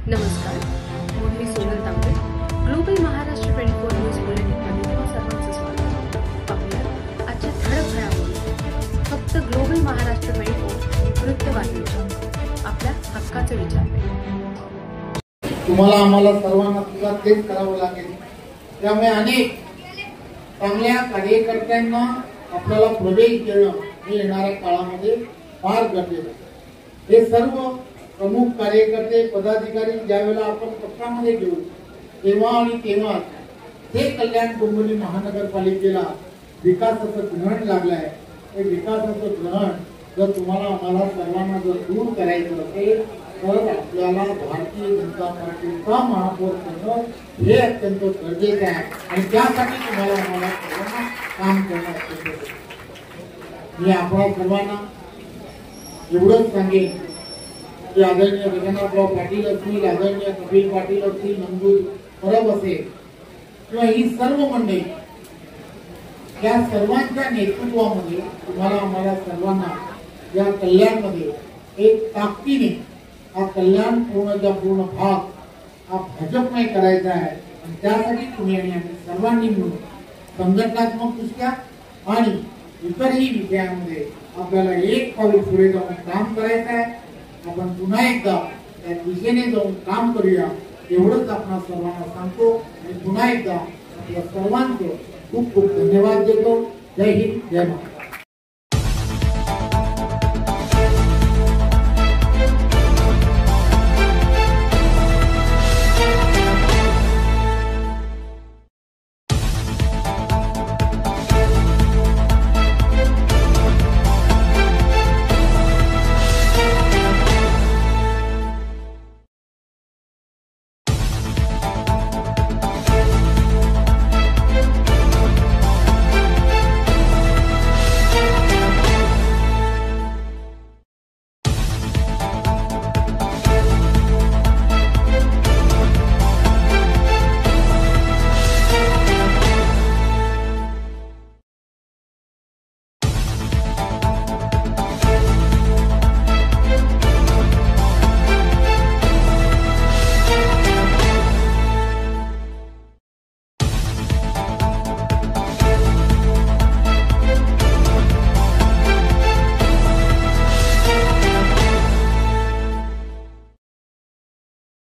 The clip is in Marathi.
नमस्कार, मी सोनल तांबे. ग्लोबल महाराष्ट्र 24 न्यूज बुलेटिनमध्ये तुम्हा सर्वांचं स्वागत. पाहूया आजच्या ठळक घडामोडी. फक्त ग्लोबल महाराष्ट्र 24 वृत्तवाहिनीच्या आपल्या हक्काचे विचार. तुम्हाला आम्हाला सर्वांना सुद्धा तेच करावं लागेल. त्यामुळे अनेक चांगल्या कार्यकर्त्यांना आपल्याला प्रवेश देणं हे येणाऱ्या काळामध्ये फार गरजेचं आहे. हे सर्व प्रमुख कार्यकर्ते पदाधिकारी ज्यावेळेला आपण पक्षामध्ये घेऊ तेव्हा आणि तेव्हा हे कल्याण डोंबिवली महानगरपालिकेला विकासाचं ग्रहण लागलंय. हे विकासाचं ग्रहण जर तुम्हाला आम्हाला सर्वांना जर दूर करायचं असेल तर आपल्याला भारतीय जनता पार्टीचा महापौर करणं हे अत्यंत गरजेचं आहे आणि त्यासाठी तुम्हाला आम्हाला सर्वांना काम करणं अत्यंत गरजेचं आहे. मी आपल्या सर्वांना एवढंच सांगेन की आदरणीय जगन्नाथराव पाटील असतील, आदरणीय कपिल पाटील असतील, नंदू परब असेल किंवा ही सर्व मंडळी, या सर्वांच्या नेतृत्वामध्ये तुम्हाला आम्हाला सर्वांना या कल्याणमध्ये एक ताकदीने हा कल्याण पूर्णचा पूर्ण भाग हा भाजपमय करायचा आहे आणि त्यासाठी तुम्ही आणि आम्ही सर्वांनी मिळून संघटनात्मक दृष्ट्या आणि इतरही विषयांमध्ये आपल्याला एक पाऊल पुढे जाऊन काम करायचं आहे. आपण पुन्हा एकदा त्या दिशेने जाऊन काम करूया एवढंच आपण सर्वांना सांगतो आणि पुन्हा एकदा आपल्या सर्वांचं खूप खूप धन्यवाद देतो. जय हिंद, जय महाराष्ट्र.